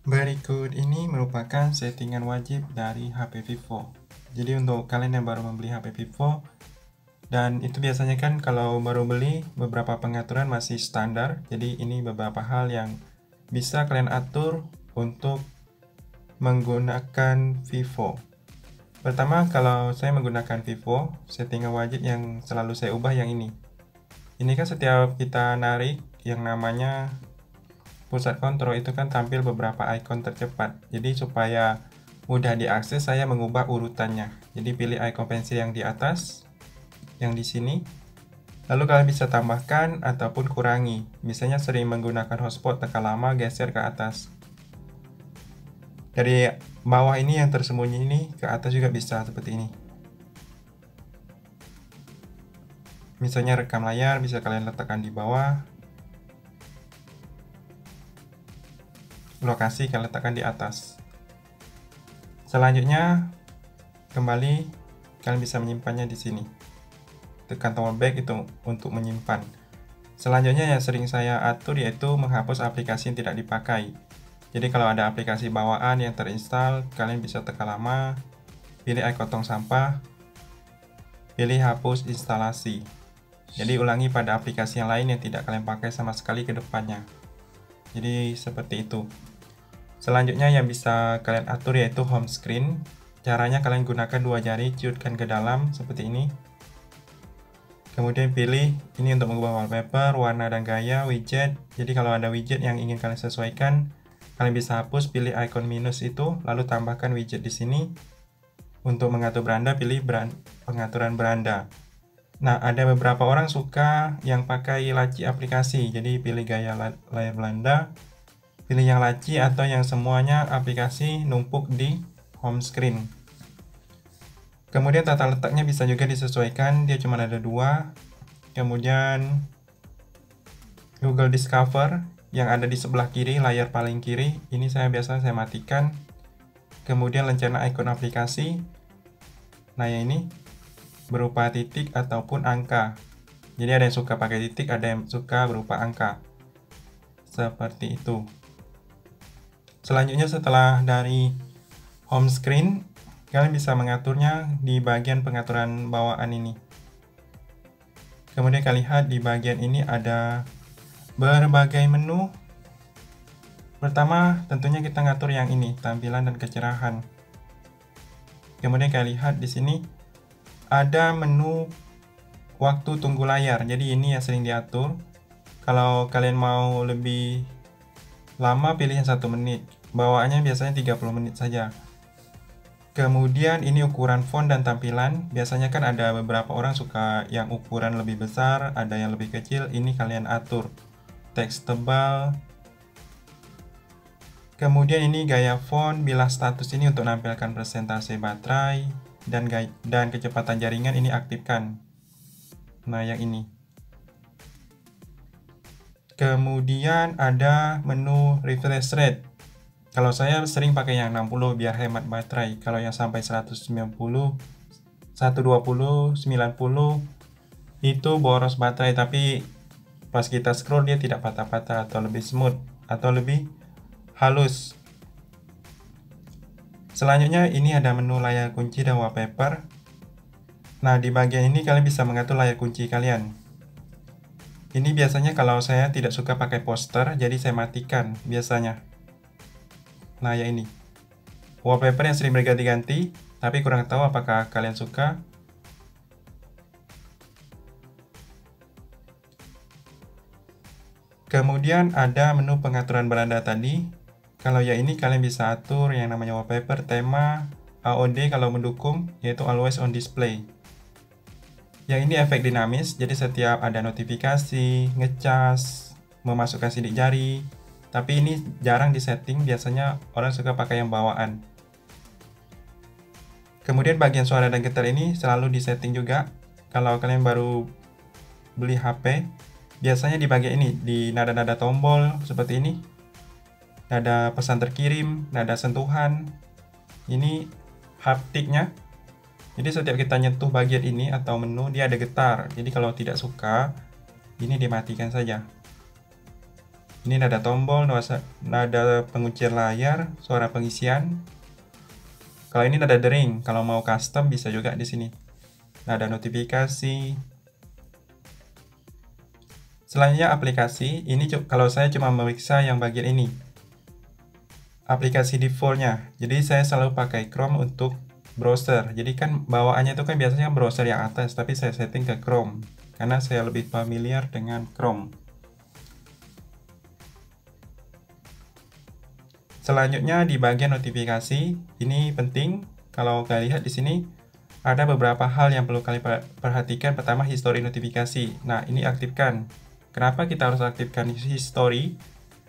Berikut ini merupakan settingan wajib dari HP Vivo. Jadi untuk kalian yang baru membeli HP Vivo, dan itu biasanya kan kalau baru beli beberapa pengaturan masih standar. Jadi ini beberapa hal yang bisa kalian atur untuk menggunakan Vivo. Pertama, kalau saya menggunakan Vivo, settingan wajib yang selalu saya ubah yang ini. Ini kan setiap kita narik yang namanya pusat kontrol itu kan tampil beberapa icon tercepat. Jadi supaya mudah diakses, saya mengubah urutannya. Jadi pilih icon pensil yang di atas, yang di sini. Lalu kalian bisa tambahkan ataupun kurangi. Misalnya sering menggunakan hotspot, tekan lama, geser ke atas. Dari bawah ini yang tersembunyi ini ke atas juga bisa seperti ini. Misalnya rekam layar bisa kalian letakkan di bawah. Lokasi kalian letakkan di atas. Selanjutnya kembali kalian bisa menyimpannya di sini. Tekan tombol back itu untuk menyimpan. Selanjutnya yang sering saya atur yaitu menghapus aplikasi yang tidak dipakai. Jadi kalau ada aplikasi bawaan yang terinstall, kalian bisa tekan lama, pilih icon tong sampah, pilih hapus instalasi. Jadi ulangi pada aplikasi yang lain yang tidak kalian pakai sama sekali ke depannya. Jadi seperti itu. Selanjutnya yang bisa kalian atur yaitu home screen. Caranya kalian gunakan dua jari, ciutkan ke dalam seperti ini. Kemudian pilih ini untuk mengubah wallpaper, warna dan gaya, widget. Jadi kalau ada widget yang ingin kalian sesuaikan, kalian bisa hapus, pilih icon minus itu, lalu tambahkan widget di sini. Untuk mengatur beranda, pilih pengaturan beranda. Nah, ada beberapa orang suka yang pakai laci aplikasi. Jadi pilih gaya layar belanda, pilih yang laci atau yang semuanya aplikasi numpuk di home screen. Kemudian tata letaknya bisa juga disesuaikan, dia cuma ada dua. Kemudian Google Discover yang ada di sebelah kiri, layar paling kiri, ini saya biasanya matikan. Kemudian lencana ikon aplikasi. Nah, yang ini berupa titik ataupun angka. Jadi ada yang suka pakai titik, ada yang suka berupa angka. Seperti itu. Selanjutnya setelah dari home screen, kalian bisa mengaturnya di bagian pengaturan bawaan ini. Kemudian kalian lihat di bagian ini ada berbagai menu. Pertama, tentunya kita ngatur yang ini, tampilan dan kecerahan. Kemudian kalian lihat di sini ada menu waktu tunggu layar. Jadi ini yang sering diatur. Kalau kalian mau lebih lama, pilih yang 1 menit. Bawaannya biasanya 30 menit saja. Kemudian ini ukuran font dan tampilan. Biasanya kan ada beberapa orang suka yang ukuran lebih besar, ada yang lebih kecil. Ini kalian atur. Teks tebal. Kemudian ini gaya font, bilah status ini untuk menampilkan persentase baterai dan kecepatan jaringan ini aktifkan. Nah, yang ini. Kemudian ada menu refresh rate. Kalau saya sering pakai yang 60 biar hemat baterai. Kalau yang sampai 190, 120, 90 itu boros baterai, tapi pas kita scroll dia tidak patah-patah atau lebih smooth atau lebih halus. Selanjutnya ini ada menu layar kunci dan wallpaper. Nah, di bagian ini kalian bisa mengatur layar kunci kalian. Ini biasanya kalau saya tidak suka pakai poster, jadi saya matikan biasanya. Nah, ya ini. Wallpaper yang sering berganti-ganti, tapi kurang tahu apakah kalian suka. Kemudian ada menu pengaturan beranda tadi. Kalau yang ini kalian bisa atur yang namanya wallpaper, tema, AOD kalau mendukung, yaitu always on display. Yang ini efek dinamis, jadi setiap ada notifikasi, ngecas, memasukkan sidik jari. Tapi ini jarang disetting, biasanya orang suka pakai yang bawaan. Kemudian bagian suara dan getar ini selalu disetting juga. Kalau kalian baru beli HP, biasanya di bagian ini, di nada-nada tombol seperti ini. Nada pesan terkirim, nada sentuhan. Ini haptiknya. Jadi setiap kita nyentuh bagian ini atau menu, dia ada getar. Jadi kalau tidak suka, ini dimatikan saja. Ini nada tombol, nada penguncian layar, suara pengisian. Kalau ini nada dering, kalau mau custom bisa juga di sini. Nada notifikasi. Selanjutnya aplikasi. Ini kalau saya cuma memeriksa yang bagian ini. Aplikasi defaultnya. Jadi saya selalu pakai Chrome untuk browser. Jadi kan bawaannya itu kan biasanya browser yang atas, tapi saya setting ke Chrome karena saya lebih familiar dengan Chrome. Selanjutnya di bagian notifikasi, ini penting. Kalau kalian lihat di sini ada beberapa hal yang perlu kalian perhatikan. Pertama, history notifikasi. Nah, ini aktifkan. Kenapa kita harus aktifkan history?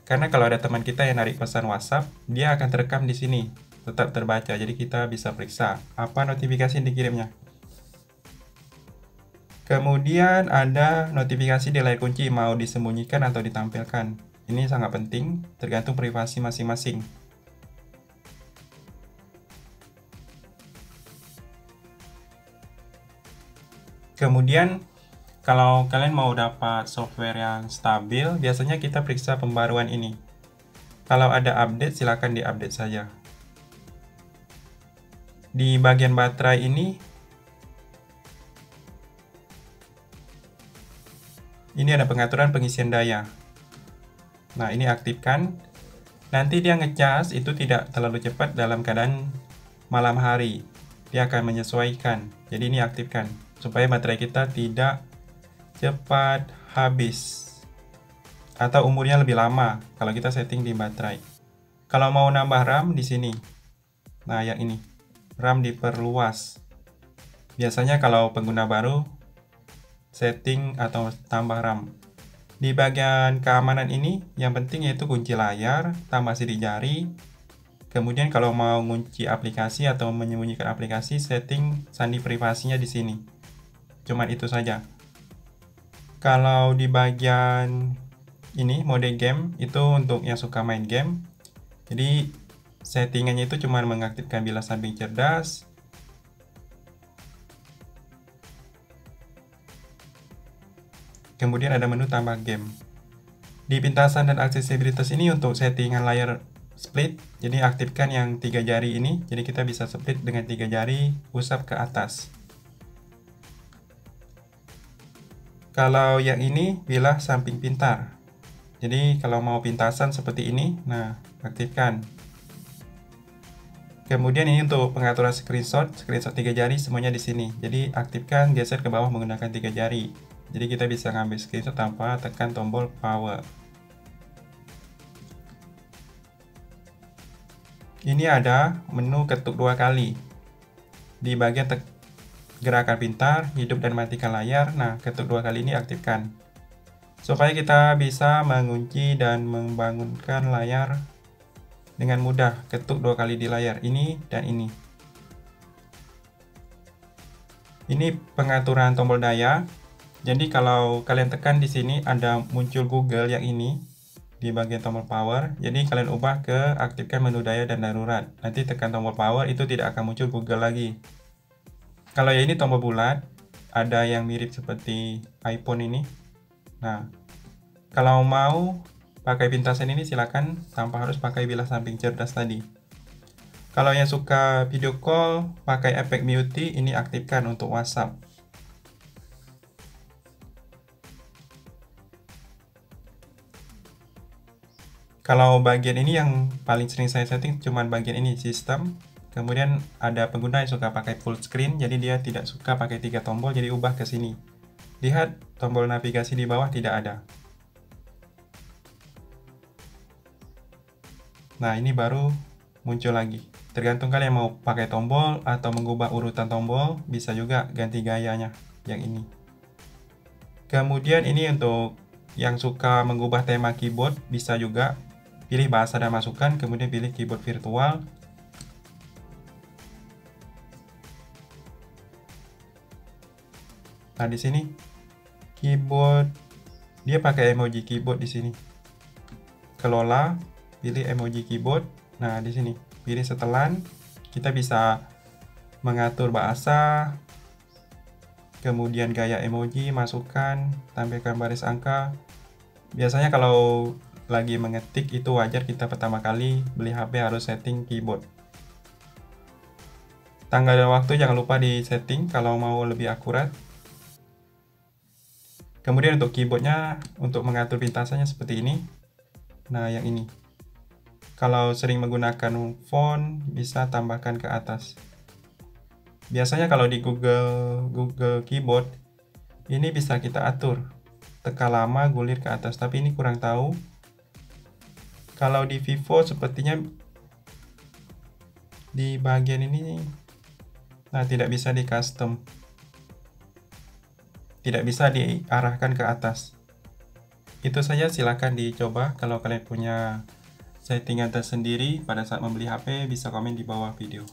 Karena kalau ada teman kita yang narik pesan WhatsApp, dia akan terekam di sini, tetap terbaca. Jadi kita bisa periksa apa notifikasi yang dikirimnya. Kemudian ada notifikasi di layar kunci, mau disembunyikan atau ditampilkan. Ini sangat penting, tergantung privasi masing-masing. Kemudian, kalau kalian mau dapat software yang stabil, biasanya kita periksa pembaruan ini. Kalau ada update, silakan di-update saja. Di bagian baterai ini ada pengaturan pengisian daya. Nah, ini aktifkan. Nanti dia ngecas itu tidak terlalu cepat dalam keadaan malam hari. Dia akan menyesuaikan. Jadi ini aktifkan supaya baterai kita tidak cepat habis atau umurnya lebih lama kalau kita setting di baterai. Kalau mau nambah RAM di sini. Nah, yang ini. RAM diperluas. Biasanya kalau pengguna baru setting atau tambah RAM. Di bagian keamanan ini, yang penting yaitu kunci layar, tambah sidik jari. Kemudian kalau mau kunci aplikasi atau menyembunyikan aplikasi, setting sandi privasinya di sini. Cuman itu saja. Kalau di bagian ini, mode game, itu untuk yang suka main game. Jadi, settingannya itu cuma mengaktifkan bilas samping cerdas. Kemudian ada menu tambah game. Di pintasan dan aksesibilitas ini untuk settingan layar split, jadi aktifkan yang 3 jari ini, jadi kita bisa split dengan 3 jari, usap ke atas. Kalau yang ini, bilah samping pintar. Jadi kalau mau pintasan seperti ini, nah aktifkan. Kemudian ini untuk pengaturan screenshot 3 jari semuanya di sini. Jadi aktifkan, geser ke bawah menggunakan 3 jari. Jadi kita bisa ngambil screenshot tanpa tekan tombol power. Ini ada menu ketuk 2 kali. Di bagian gerakan pintar, hidup dan matikan layar. Nah, ketuk 2 kali ini aktifkan. Supaya kita bisa mengunci dan membangunkan layar dengan mudah. Ketuk 2 kali di layar ini dan ini. Ini pengaturan tombol daya. Jadi kalau kalian tekan di sini ada muncul Google yang ini di bagian tombol power. Jadi kalian ubah ke aktifkan menu daya dan darurat. Nanti tekan tombol power itu tidak akan muncul Google lagi. Kalau yang ini tombol bulat, ada yang mirip seperti iPhone ini. Nah, kalau mau pakai pintasan ini silakan tanpa harus pakai bilas samping cerdas tadi. Kalau yang suka video call pakai efek mute ini aktifkan untuk WhatsApp. Kalau bagian ini yang paling sering saya setting cuma bagian ini, sistem. Kemudian ada pengguna yang suka pakai full screen, jadi dia tidak suka pakai 3 tombol, jadi ubah ke sini. Lihat tombol navigasi di bawah tidak ada. Nah, ini baru muncul lagi. Tergantung kalian mau pakai tombol atau mengubah urutan tombol, bisa juga ganti gayanya yang ini. Kemudian ini untuk yang suka mengubah tema keyboard, bisa juga pilih bahasa dan masukan, kemudian pilih keyboard virtual. Nah, di sini keyboard dia pakai emoji keyboard di sini. Kelola, pilih emoji keyboard. Nah, di sini pilih setelan. Kita bisa mengatur bahasa, kemudian gaya emoji, masukkan, tampilkan baris angka. Biasanya kalau lagi mengetik itu wajar kita pertama kali beli HP harus setting keyboard. Tanggal dan waktu jangan lupa di setting kalau mau lebih akurat. Kemudian untuk keyboardnya, untuk mengatur pintasannya seperti ini. Nah, yang ini. Kalau sering menggunakan font, bisa tambahkan ke atas. Biasanya kalau di Google Keyboard, ini bisa kita atur. Tekan lama, gulir ke atas. Tapi ini kurang tahu. Kalau di Vivo sepertinya di bagian ini, nah tidak bisa di custom. Tidak bisa diarahkan ke atas. Itu saja, silahkan dicoba. Kalau kalian punya settingan tersendiri pada saat membeli HP, bisa komen di bawah video.